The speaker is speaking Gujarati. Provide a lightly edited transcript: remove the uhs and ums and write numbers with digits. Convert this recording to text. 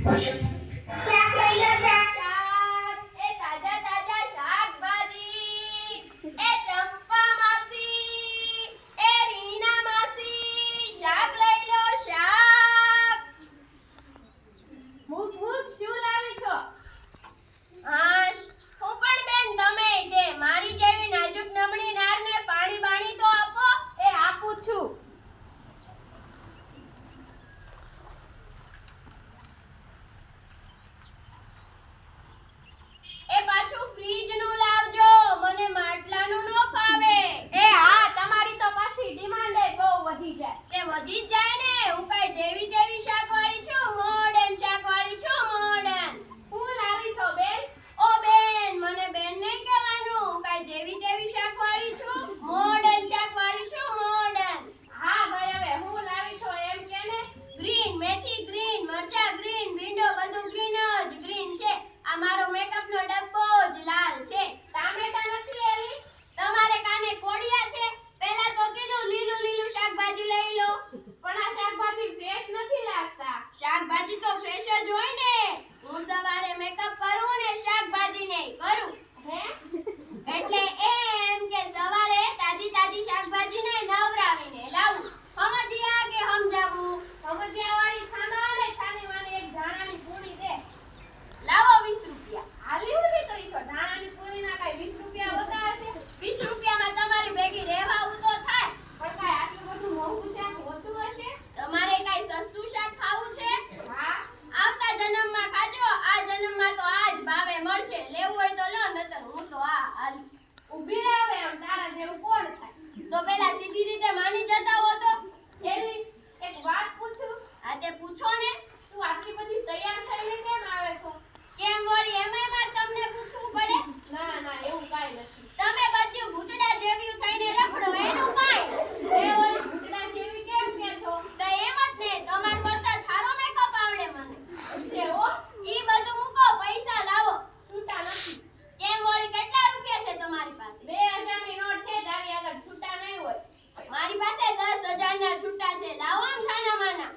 શાક લઈ લો શાક. શાક એ તાજા તાજા શાકભાજી એ ચંપા માસી એ રીના માસી શાક લઈ લો શાક. મુક શું લાવી છો? હાશ હું પણ બેન તમે તે મારી જેવી નાજુક નમણી નારને પાણી બાણી તો આપો. એ આપું છું. એ પાછું ફ્રીજ નું લાવજો મને માટલાનું નો ફાવે. એ હા, તમારી તો પાછી ડિમાન્ડ એ બહુ વધી જાય. તે વધી જ જાય ને હું કઈ જેવી તેવી શાકવાળી છું મોડર્ન શાકવાળી છું મોડર્ન. શું લાવી છો બેન? ઓ બેન મને બેન નહીં કહેવાનું હું કઈ જેવી તેવી શાકવાળી છું મોડર્ન શાકવાળી છું મોડર્ન. હા ભાઈ, હવે હું લાવી છો એમ કે ને. ગ્રીન મેથી ગ્રીન મરચા ગ્રીન ભીંડો બધું ગ્રીન જ ગ્રીન છે. આ મારો મેકઅપ નો ડબ્બો જ લાલ છે. ટામેટા નથી એલી? તમારે કાને કોડિયા છે? પહેલા તો કીધું લીલું લીલું શાકભાજી લઈ લો. પણ આ શાકભાજી ફ્રેશ નથી લાગતા. શાકભાજી તો ફ્રેશ જ હોય ને. હું સવારે મેકઅપ કરું ને શાકભાજી નહીં કરું. હે? એટલે એમ કે સવારે તાજી તાજી શાકભાજી ને નવરાવીને લાવું. સમજ્યા કે સમજાવું? સમજ્યાવાળી ખાના અને છાની માની એક ધાણાની પૂરી દે. લાવો 20 રૂપિયા. હાલી ઉલી કરી છો. ધાણાની પૂરીના કાંઈ 20 રૂપિયા હોતા હશે? 20 રૂપિયામાં તમારી ભેગી રહેવાવું તો થાય. પણ કાંઈ આટલું બધું મોંઘું શાક હોતું હશે? તમારે કાંઈ સસ્તું શાક ખાવું છે? હા. આવતા જન્મમાં ખાજો. આ જન્મમાં તો આ જ ભાવે મળશે. લેવું હોય તો લો નતર હું તો આ હાલી. ઊભી રહે હવે, આમ તારા જેવું કોણ થાય? તો પેલા સીધી રીતે માની જતા હો તો. એલી, એક વાત પૂછું? આ તે પૂછો ને. તું આટલી બધી તૈયાર થઈને કેમ આવે છો? કેમ વળી એમાંય મારે તમને પૂછવું પડે? ના ના, એવું કાંઈ નથી. તમે બધું ભૂતડા જેવી થઈને રખડો એનું કાંઈ. એ ઓલી ભૂતડા જેવી કેમ કે છો? તો એમ જ ને તમાર કરતા થારો મેકઅપ આવડે મને. છે હો, ઈ બધું મૂકો પૈસા લાવો. છૂટા નથી. કેમ વળી કેટલા રૂપિયા છે તમારી પાસે? 2000 ની નોટ છે, તારી આગળ છૂટા નહીં હોય. મારી પાસે 10,000 ના છૂટા છે. લાવો આમ છાના માના.